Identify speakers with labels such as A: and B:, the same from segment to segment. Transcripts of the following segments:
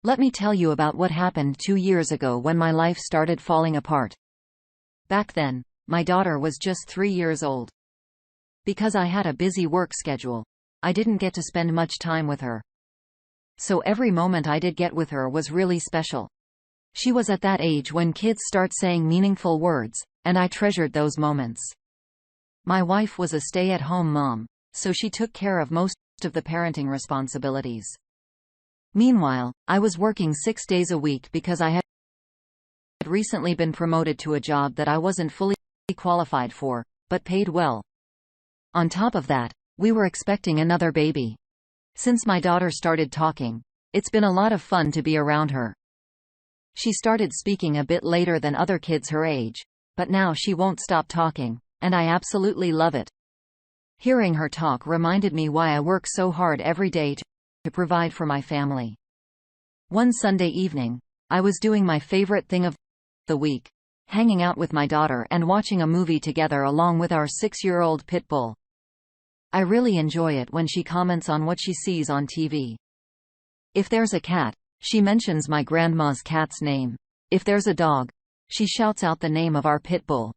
A: Let me tell you about what happened 2 years ago when my life started falling apart. Back then, my daughter was just 3 years old. Because I had a busy work schedule, I didn't get to spend much time with her. So every moment I did get with her was really special. She was at that age when kids start saying meaningful words, and I treasured those moments. My wife was a stay-at-home mom, so she took care of most of the parenting responsibilities. Meanwhile, I was working 6 days a week because I had recently been promoted to a job that I wasn't fully qualified for, but paid well. On top of that, we were expecting another baby. Since my daughter started talking, it's been a lot of fun to be around her. She started speaking a bit later than other kids her age, but now she won't stop talking, and I absolutely love it. Hearing her talk reminded me why I work so hard every day to provide for my family. One Sunday evening, I was doing my favorite thing of the week, hanging out with my daughter and watching a movie together along with our 6-year-old pit bull. I really enjoy it when she comments on what she sees on TV. If there's a cat, she mentions my grandma's cat's name. If there's a dog, she shouts out the name of our pit bull.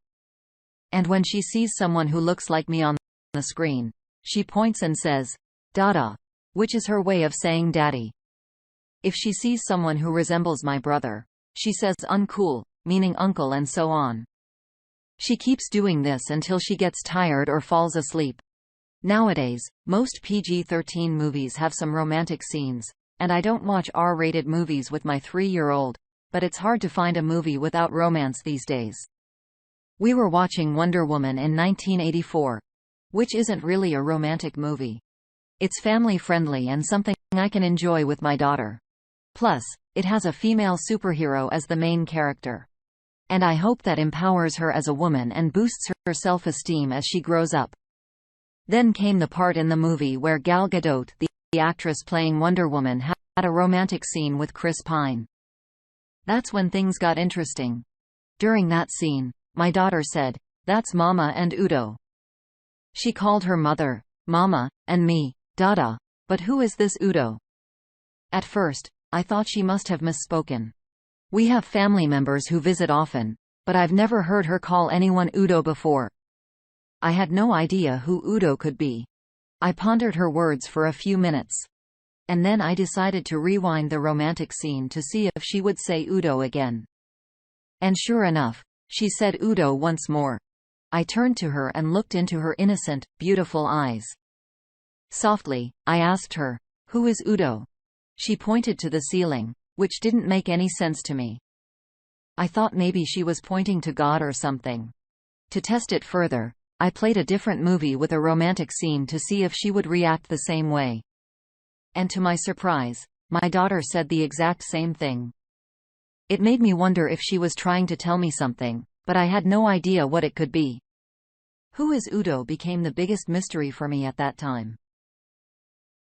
A: And when she sees someone who looks like me on the screen, she points and says, "Dada," which is her way of saying daddy. If she sees someone who resembles my brother, she says uncool, meaning uncle, and so on. She keeps doing this until she gets tired or falls asleep. Nowadays, most PG-13 movies have some romantic scenes, and I don't watch R-rated movies with my 3-year-old, but it's hard to find a movie without romance these days. We were watching Wonder Woman in 1984, which isn't really a romantic movie. It's family-friendly and something I can enjoy with my daughter. Plus, it has a female superhero as the main character. And I hope that empowers her as a woman and boosts her self-esteem as she grows up. Then came the part in the movie where Gal Gadot, the actress playing Wonder Woman, had a romantic scene with Chris Pine. That's when things got interesting. During that scene, my daughter said, "That's Mama and Udo." She called her mother, Mama, and me, Dada. But who is this Udo? At first, I thought she must have misspoken. We have family members who visit often, but I've never heard her call anyone Udo before. I had no idea who Udo could be. I pondered her words for a few minutes. And then I decided to rewind the romantic scene to see if she would say Udo again. And sure enough, she said Udo once more. I turned to her and looked into her innocent, beautiful eyes. Softly, I asked her, "Who is Udo?" She pointed to the ceiling, which didn't make any sense to me. I thought maybe she was pointing to God or something. To test it further, I played a different movie with a romantic scene to see if she would react the same way. And to my surprise, my daughter said the exact same thing. It made me wonder if she was trying to tell me something, but I had no idea what it could be. Who is Udo became the biggest mystery for me at that time.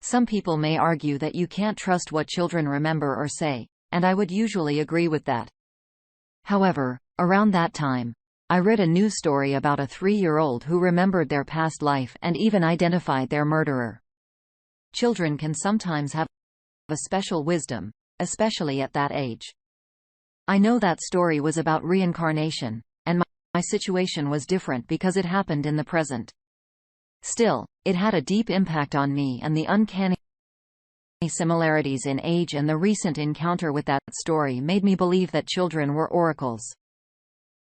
A: Some people may argue that you can't trust what children remember or say, and I would usually agree with that. However, around that time, I read a news story about a 3-year-old who remembered their past life and even identified their murderer. Children can sometimes have a special wisdom, especially at that age. I know that story was about reincarnation, and my situation was different because it happened in the present. Still, it had a deep impact on me, and the uncanny similarities in age and the recent encounter with that story made me believe that children were oracles.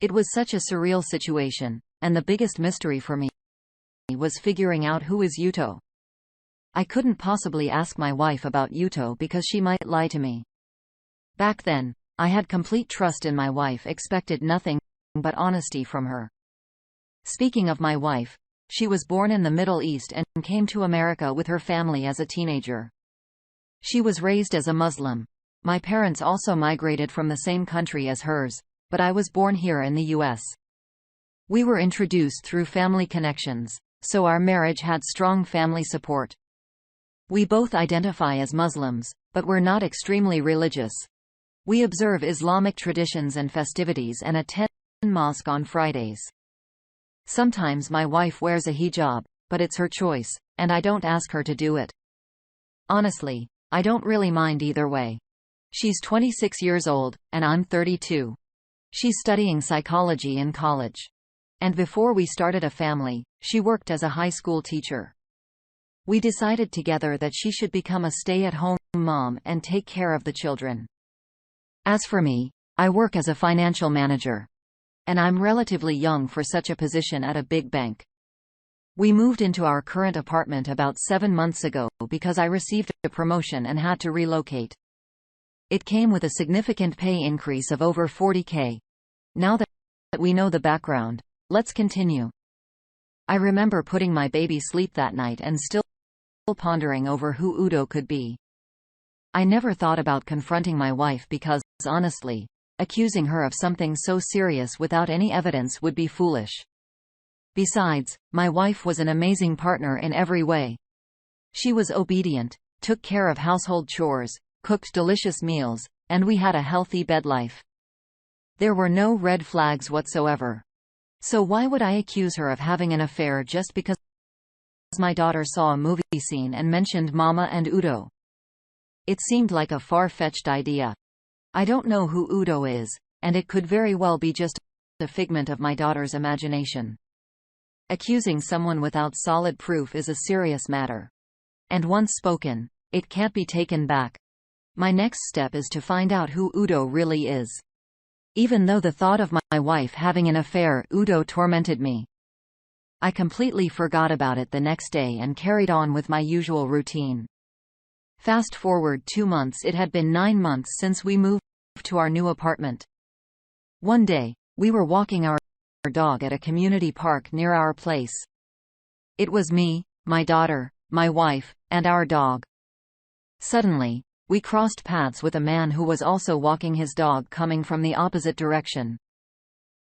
A: It was such a surreal situation, and the biggest mystery for me was figuring out who is Yuto. I couldn't possibly ask my wife about Yuto because she might lie to me. Back then, I had complete trust in my wife, expected nothing but honesty from her. Speaking of my wife, she was born in the Middle East and came to America with her family as a teenager. She was raised as a Muslim. My parents also migrated from the same country as hers, but I was born here in the U.S. We were introduced through family connections, so our marriage had strong family support. We both identify as Muslims, but we're not extremely religious. We observe Islamic traditions and festivities and attend mosque on Fridays. Sometimes my wife wears a hijab, but it's her choice, and I don't ask her to do it. Honestly, I don't really mind either way. She's 26 years old, and I'm 32. She's studying psychology in college. And before we started a family, she worked as a high school teacher. We decided together that she should become a stay-at-home mom and take care of the children. As for me, I work as a financial manager. And I'm relatively young for such a position at a big bank. We moved into our current apartment about 7 months ago because I received a promotion and had to relocate. It came with a significant pay increase of over 40K. Now that we know the background, let's continue. I remember putting my baby sleep that night and still pondering over who Udo could be. I never thought about confronting my wife because, honestly, accusing her of something so serious without any evidence would be foolish. Besides, my wife was an amazing partner in every way. She was obedient, took care of household chores, cooked delicious meals, and we had a healthy bed life. There were no red flags whatsoever. So why would I accuse her of having an affair just because my daughter saw a movie scene and mentioned Mama and Udo? It seemed like a far-fetched idea. I don't know who Udo is, and it could very well be just a figment of my daughter's imagination. Accusing someone without solid proof is a serious matter. And once spoken, it can't be taken back. My next step is to find out who Udo really is. Even though the thought of my wife having an affair Udo tormented me, I completely forgot about it the next day and carried on with my usual routine. Fast forward 2 months. It had been 9 months since we moved to our new apartment. One day, we were walking our dog at a community park near our place. It was me, my daughter, my wife, and our dog. Suddenly, we crossed paths with a man who was also walking his dog coming from the opposite direction.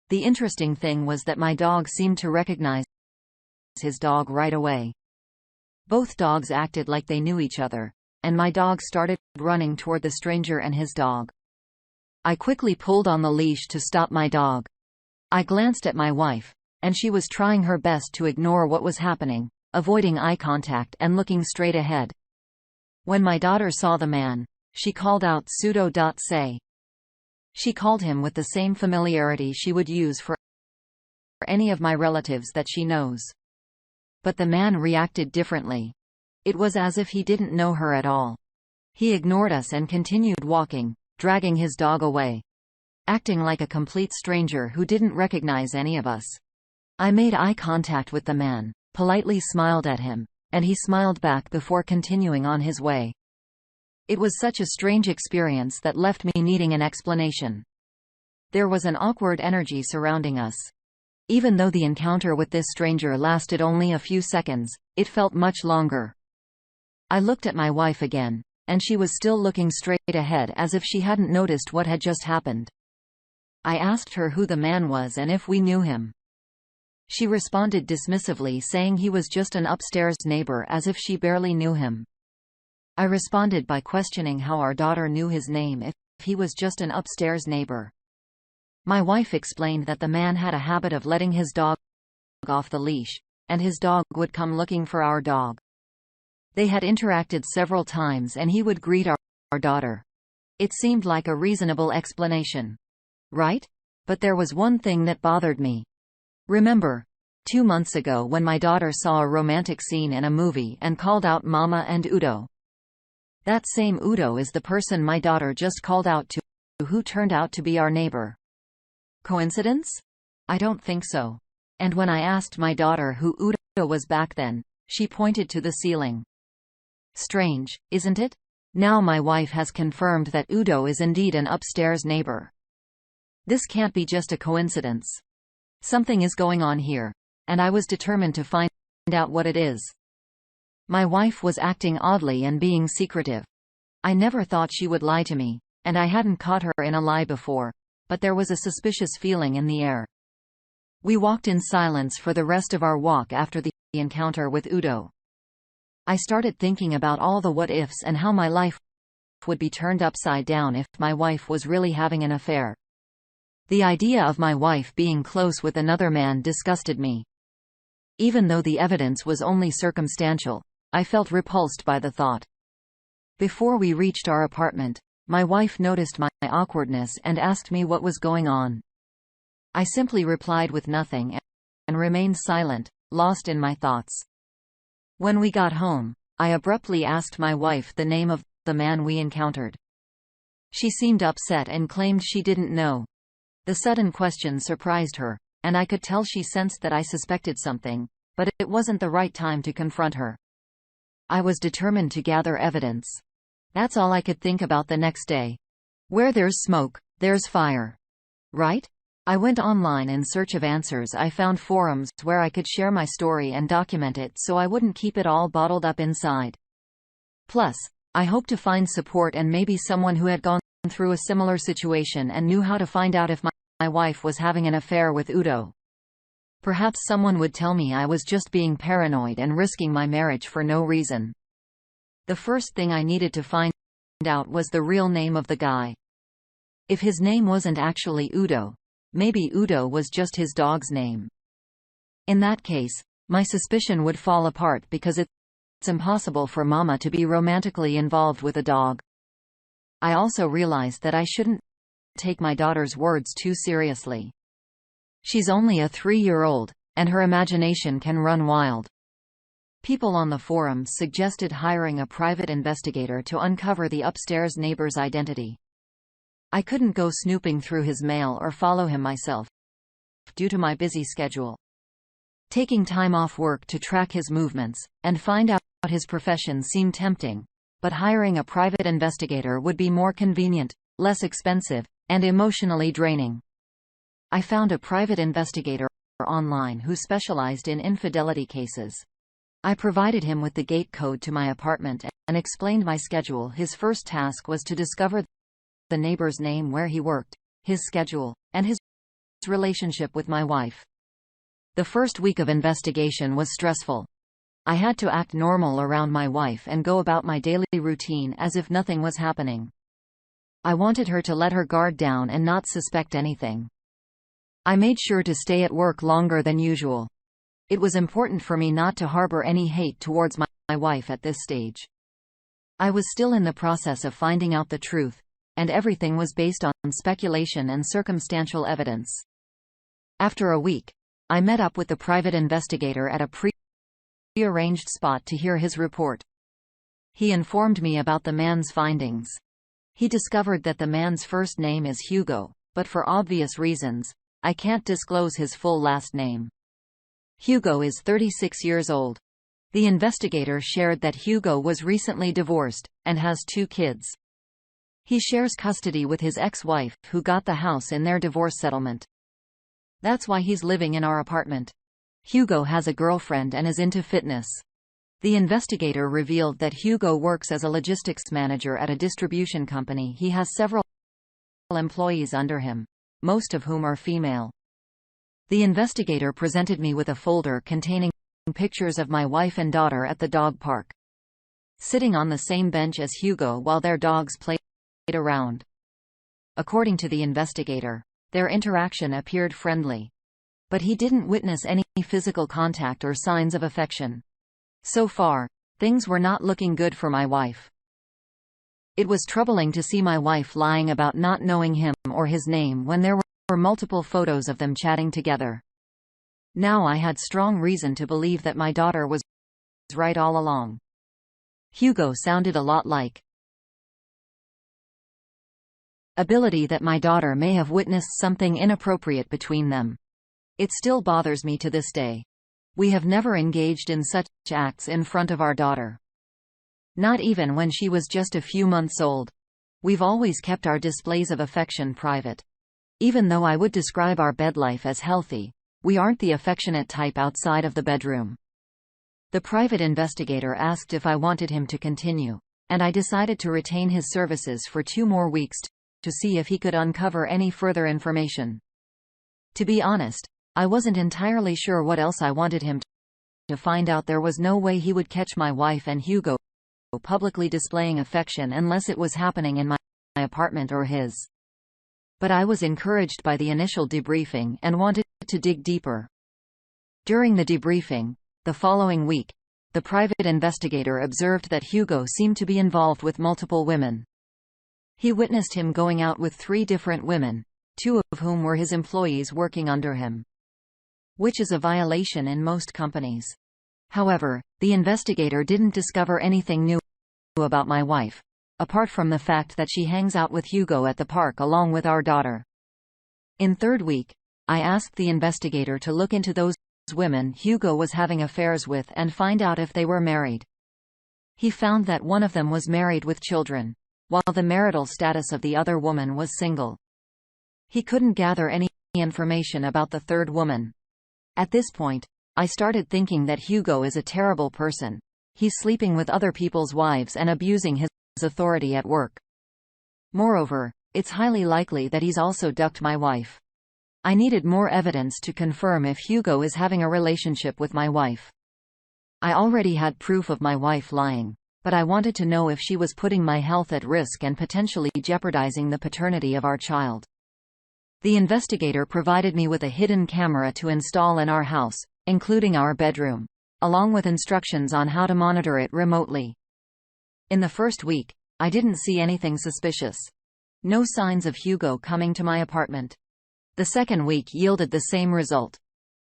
A: The interesting thing was that my dog seemed to recognize his dog right away. Both dogs acted like they knew each other, and my dog started running toward the stranger and his dog. I quickly pulled on the leash to stop my dog. I glanced at my wife, and she was trying her best to ignore what was happening, avoiding eye contact and looking straight ahead. When my daughter saw the man, she called out pseudo.say. She called him with the same familiarity she would use for any of my relatives that she knows. But the man reacted differently. It was as if he didn't know her at all. He ignored us and continued walking, dragging his dog away, acting like a complete stranger who didn't recognize any of us. I made eye contact with the man, politely smiled at him, and he smiled back before continuing on his way. It was such a strange experience that left me needing an explanation. There was an awkward energy surrounding us. Even though the encounter with this stranger lasted only a few seconds, it felt much longer. I looked at my wife again, and she was still looking straight ahead as if she hadn't noticed what had just happened. I asked her who the man was and if we knew him. She responded dismissively, saying he was just an upstairs neighbor, as if she barely knew him. I responded by questioning how our daughter knew his name if he was just an upstairs neighbor. My wife explained that the man had a habit of letting his dog off the leash, and his dog would come looking for our dog. They had interacted several times and he would greet our daughter. It seemed like a reasonable explanation, right? But there was one thing that bothered me. Remember, 2 months ago when my daughter saw a romantic scene in a movie and called out Mama and Udo? That same Udo is the person my daughter just called out to, who turned out to be our neighbor. Coincidence? I don't think so. And when I asked my daughter who Udo was back then, she pointed to the ceiling. Strange, isn't it? Now my wife has confirmed that Udo is indeed an upstairs neighbor. This can't be just a coincidence. Something is going on here, and I was determined to find out what it is. My wife was acting oddly and being secretive. I never thought she would lie to me, and I hadn't caught her in a lie before, but there was a suspicious feeling in the air. We walked in silence for the rest of our walk after the encounter with Udo. I started thinking about all the what-ifs and how my life would be turned upside down if my wife was really having an affair. The idea of my wife being close with another man disgusted me. Even though the evidence was only circumstantial, I felt repulsed by the thought. Before we reached our apartment, My wife noticed my awkwardness and asked me what was going on. I simply replied with nothing and remained silent, lost in my thoughts. When we got home, I abruptly asked my wife the name of the man we encountered. She seemed upset and claimed she didn't know. The sudden question surprised her, and I could tell she sensed that I suspected something, but it wasn't the right time to confront her. I was determined to gather evidence. That's all I could think about the next day. Where there's smoke, there's fire. Right? I went online in search of answers. I found forums where I could share my story and document it so I wouldn't keep it all bottled up inside. Plus, I hoped to find support and maybe someone who had gone through a similar situation and knew how to find out if my wife was having an affair with Udo. Perhaps someone would tell me I was just being paranoid and risking my marriage for no reason. The first thing I needed to find out was the real name of the guy. If his name wasn't actually Udo, maybe Udo was just his dog's name. In that case, my suspicion would fall apart because it's impossible for Mama to be romantically involved with a dog. I also realized that I shouldn't take my daughter's words too seriously. She's only a 3-year-old, and her imagination can run wild. People on the forums suggested hiring a private investigator to uncover the upstairs neighbor's identity. I couldn't go snooping through his mail or follow him myself, due to my busy schedule. Taking time off work to track his movements and find out his profession seemed tempting, but hiring a private investigator would be more convenient, less expensive, and emotionally draining. I found a private investigator online who specialized in infidelity cases. I provided him with the gate code to my apartment and explained my schedule. His first task was to discover the neighbor's name, where he worked, his schedule, and his relationship with my wife. The first week of investigation was stressful. I had to act normal around my wife and go about my daily routine as if nothing was happening. I wanted her to let her guard down and not suspect anything. I made sure to stay at work longer than usual. It was important for me not to harbor any hate towards my wife at this stage. I was still in the process of finding out the truth, and everything was based on speculation and circumstantial evidence. After a week, I met up with the private investigator at a pre-arranged spot to hear his report. He informed me about the man's findings. He discovered that the man's first name is Hugo, but for obvious reasons, I can't disclose his full last name. Hugo is 36 years old. The investigator shared that Hugo was recently divorced, and has 2 kids. He shares custody with his ex-wife, who got the house in their divorce settlement. That's why he's living in our apartment. Hugo has a girlfriend and is into fitness. The investigator revealed that Hugo works as a logistics manager at a distribution company. He has several employees under him, most of whom are female. The investigator presented me with a folder containing pictures of my wife and daughter at the dog park, sitting on the same bench as Hugo while their dogs played around. According to the investigator, their interaction appeared friendly, but he didn't witness any physical contact or signs of affection. So far, things were not looking good for my wife. It was troubling to see my wife lying about not knowing him or his name when there were multiple photos of them chatting together. Now I had strong reason to believe that my daughter was right all along. Hugo sounded a lot like ability that my daughter may have witnessed something inappropriate between them. It still bothers me to this day. We have never engaged in such acts in front of our daughter. Not even when she was just a few months old. We've always kept our displays of affection private. Even though I would describe our bed life as healthy, we aren't the affectionate type outside of the bedroom. The private investigator asked if I wanted him to continue, and I decided to retain his services for 2 more weeks to see if he could uncover any further information. To be honest, I wasn't entirely sure what else I wanted him to find out. There was no way he would catch my wife and Hugo publicly displaying affection unless it was happening in my apartment or his. But I was encouraged by the initial debriefing and wanted to dig deeper. During the debriefing, the following week, the private investigator observed that Hugo seemed to be involved with multiple women. He witnessed him going out with 3 different women, 2 of whom were his employees working under him, which is a violation in most companies. However, the investigator didn't discover anything new about my wife, apart from the fact that she hangs out with Hugo at the park along with our daughter. In third week, I asked the investigator to look into those women Hugo was having affairs with and find out if they were married. He found that one of them was married with children, while the marital status of the other woman was single. He couldn't gather any information about the third woman. At this point, I started thinking that Hugo is a terrible person. He's sleeping with other people's wives and abusing his authority at work. Moreover, it's highly likely that he's also ducked my wife. I needed more evidence to confirm if Hugo is having a relationship with my wife. I already had proof of my wife lying, but I wanted to know if she was putting my health at risk and potentially jeopardizing the paternity of our child. The investigator provided me with a hidden camera to install in our house, including our bedroom, along with instructions on how to monitor it remotely. In the first week, I didn't see anything suspicious. No signs of Hugo coming to my apartment. The second week yielded the same result.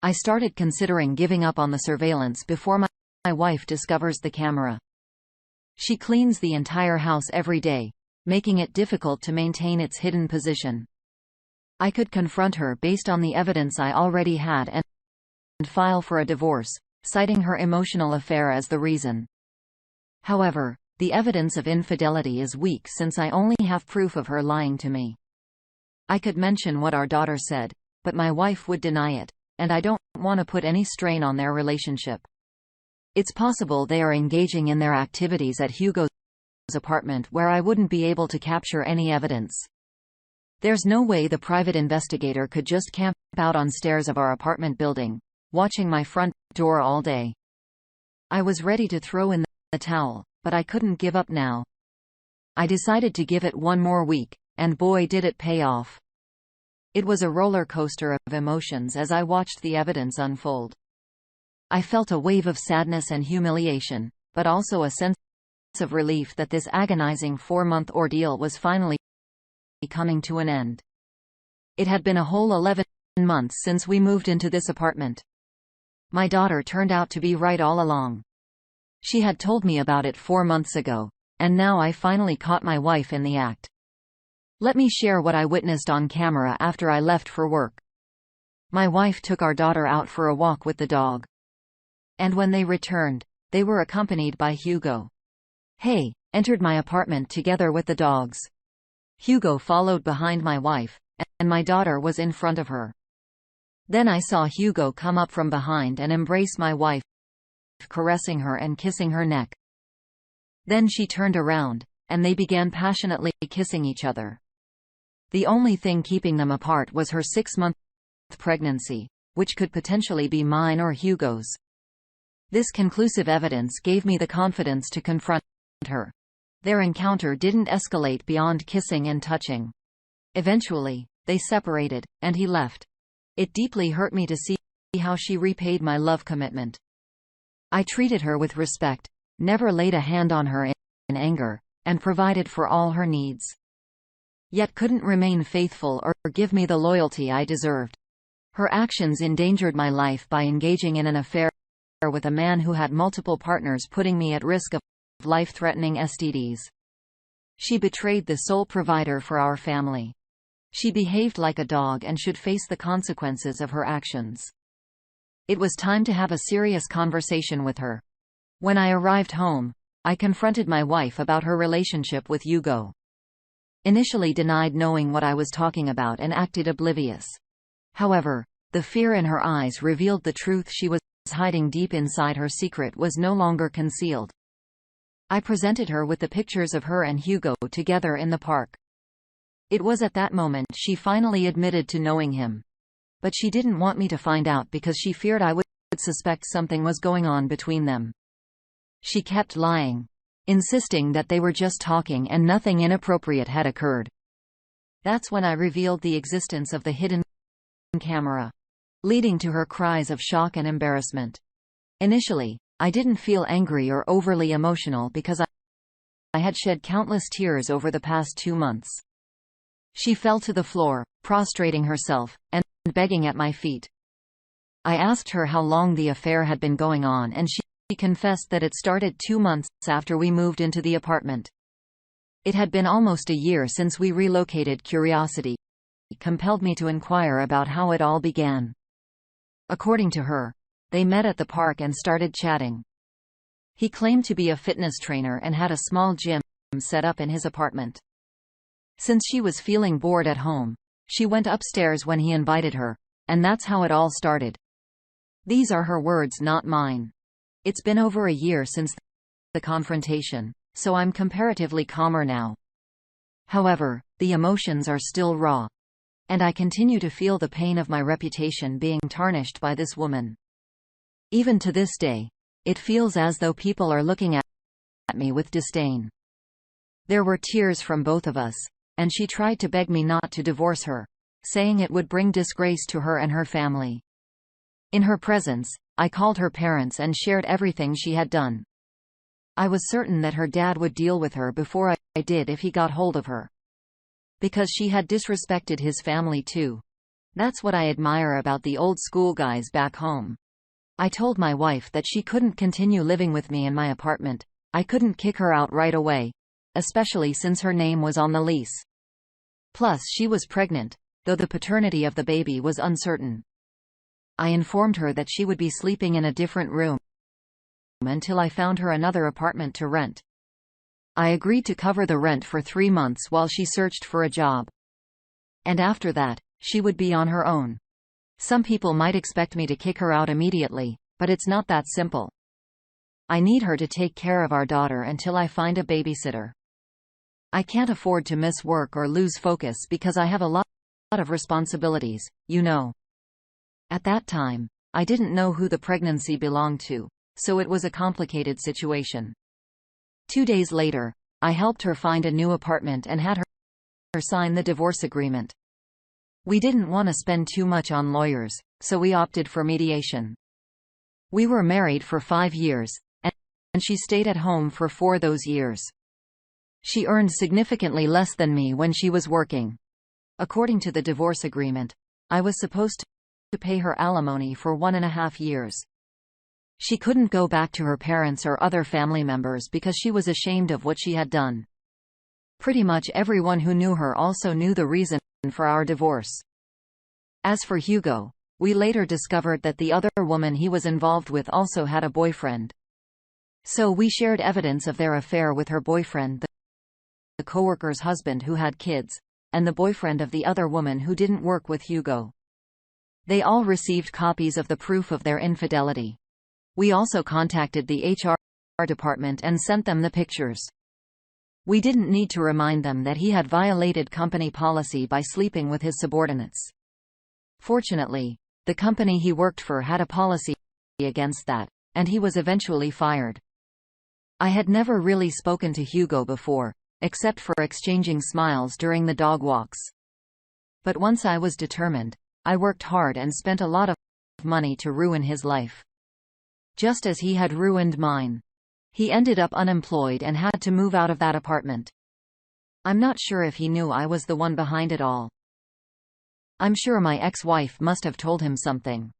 A: I started considering giving up on the surveillance before my wife discovers the camera. She cleans the entire house every day, making it difficult to maintain its hidden position. I could confront her based on the evidence I already had and file for a divorce, citing her emotional affair as the reason. However, the evidence of infidelity is weak since I only have proof of her lying to me. I could mention what our daughter said, but my wife would deny it, and I don't want to put any strain on their relationship. It's possible they are engaging in their activities at Hugo's apartment where I wouldn't be able to capture any evidence. There's no way the private investigator could just camp out on stairs of our apartment building, watching my front door all day. I was ready to throw in the towel, but I couldn't give up now. I decided to give it one more week, and boy did it pay off. It was a roller coaster of emotions as I watched the evidence unfold. I felt a wave of sadness and humiliation, but also a sense of relief that this agonizing 4-month ordeal was finally coming to an end. It had been a whole 11 months since we moved into this apartment. My daughter turned out to be right all along. She had told me about it 4 months ago, and now I finally caught my wife in the act. Let me share what I witnessed on camera after I left for work. My wife took our daughter out for a walk with the dog. And when they returned, they were accompanied by Hugo. Hey, entered my apartment together with the dogs. Hugo followed behind my wife, and my daughter was in front of her. Then I saw Hugo come up from behind and embrace my wife, caressing her and kissing her neck. Then she turned around, and they began passionately kissing each other. The only thing keeping them apart was her 6-month pregnancy, which could potentially be mine or Hugo's. This conclusive evidence gave me the confidence to confront her. Their encounter didn't escalate beyond kissing and touching. Eventually, they separated, and he left. It deeply hurt me to see how she repaid my love commitment. I treated her with respect, never laid a hand on her in anger, and provided for all her needs. Yet couldn't remain faithful or give me the loyalty I deserved. Her actions endangered my life by engaging in an affair with a man who had multiple partners, putting me at risk of life-threatening STDs. She betrayed the sole provider for our family. She behaved like a dog and should face the consequences of her actions. It was time to have a serious conversation with her. When I arrived home, I confronted my wife about her relationship with Hugo. Initially denied knowing what I was talking about and acted oblivious. However, the fear in her eyes revealed the truth she was hiding deep inside. Her secret was no longer concealed. I presented her with the pictures of her and Hugo together in the park. It was at that moment she finally admitted to knowing him. But she didn't want me to find out because she feared I would suspect something was going on between them. She kept lying, insisting that they were just talking and nothing inappropriate had occurred. That's when I revealed the existence of the hidden camera, leading to her cries of shock and embarrassment. Initially, I didn't feel angry or overly emotional because I had shed countless tears over the past 2 months. She fell to the floor, prostrating herself, and begging at my feet. I asked her how long the affair had been going on, and she confessed that it started 2 months after we moved into the apartment. It had been almost a year since we relocated. Curiosity compelled me to inquire about how it all began. According to her, they met at the park and started chatting. He claimed to be a fitness trainer and had a small gym set up in his apartment. Since she was feeling bored at home, she went upstairs when he invited her, and that's how it all started. These are her words, not mine. It's been over a year since the confrontation, so I'm comparatively calmer now. However, the emotions are still raw, and I continue to feel the pain of my reputation being tarnished by this woman. Even to this day, it feels as though people are looking at me with disdain. There were tears from both of us, and she tried to beg me not to divorce her, saying it would bring disgrace to her and her family. In her presence, I called her parents and shared everything she had done. I was certain that her dad would deal with her before I did if he got hold of her. Because she had disrespected his family too. That's what I admire about the old school guys back home. I told my wife that she couldn't continue living with me in my apartment. I couldn't kick her out right away, especially since her name was on the lease. Plus, she was pregnant, though the paternity of the baby was uncertain. I informed her that she would be sleeping in a different room until I found her another apartment to rent. I agreed to cover the rent for 3 months while she searched for a job. And after that, she would be on her own. Some people might expect me to kick her out immediately, but it's not that simple. I need her to take care of our daughter until I find a babysitter. I can't afford to miss work or lose focus because I have a lot of responsibilities, you know. At that time, I didn't know who the pregnancy belonged to, so it was a complicated situation. 2 days later, I helped her find a new apartment and had her sign the divorce agreement. We didn't want to spend too much on lawyers, so we opted for mediation. We were married for 5 years, and she stayed at home for 4 those years. She earned significantly less than me when she was working. According to the divorce agreement, I was supposed to pay her alimony for 1.5 years. She couldn't go back to her parents or other family members because she was ashamed of what she had done. Pretty much everyone who knew her also knew the reason for our divorce. As for Hugo, we later discovered that the other woman he was involved with also had a boyfriend. So we shared evidence of their affair with her boyfriend, the coworker's husband who had kids, and the boyfriend of the other woman who didn't work with Hugo. They all received copies of the proof of their infidelity. We also contacted the HR department and sent them the pictures. We didn't need to remind them that he had violated company policy by sleeping with his subordinates. Fortunately, the company he worked for had a policy against that, and he was eventually fired. I had never really spoken to Hugo before, except for exchanging smiles during the dog walks. But once I was determined, I worked hard and spent a lot of money to ruin his life. Just as he had ruined mine. He ended up unemployed and had to move out of that apartment. I'm not sure if he knew I was the one behind it all. I'm sure my ex-wife must have told him something.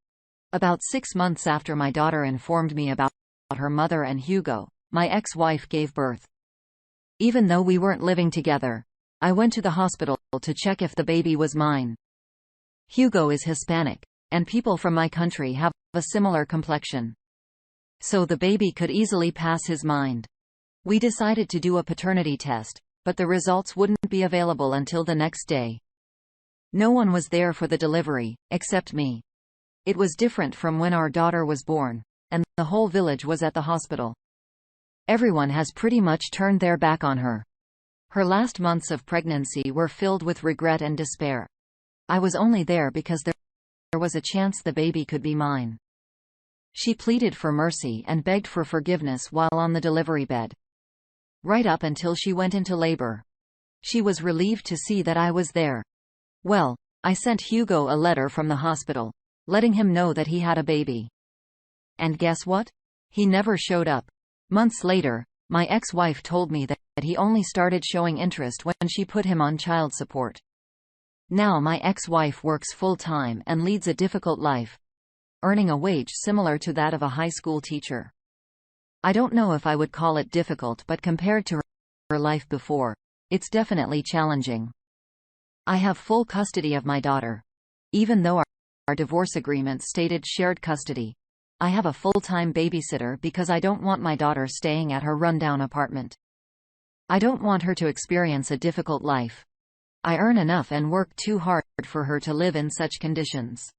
A: About 6 months after my daughter informed me about her mother and Hugo, my ex-wife gave birth. Even though we weren't living together, I went to the hospital to check if the baby was mine. Hugo is Hispanic, and people from my country have a similar complexion. So the baby could easily pass his mind. We decided to do a paternity test, but the results wouldn't be available until the next day. No one was there for the delivery, except me. It was different from when our daughter was born, and the whole village was at the hospital. Everyone has pretty much turned their back on her. Her last months of pregnancy were filled with regret and despair. I was only there because there was a chance the baby could be mine. She pleaded for mercy and begged for forgiveness while on the delivery bed. Right up until she went into labor. She was relieved to see that I was there. Well, I sent Hugo a letter from the hospital, letting him know that he had a baby. And guess what? He never showed up. Months later, My ex-wife told me that he only started showing interest when she put him on child support. Now my ex-wife works full-time and leads a difficult life, earning a wage similar to that of a high school teacher. I don't know if I would call it difficult, but compared to her life before, it's definitely challenging. I have full custody of my daughter. Even though our divorce agreement stated shared custody, I have a full-time babysitter because I don't want my daughter staying at her rundown apartment. I don't want her to experience a difficult life. I earn enough and work too hard for her to live in such conditions.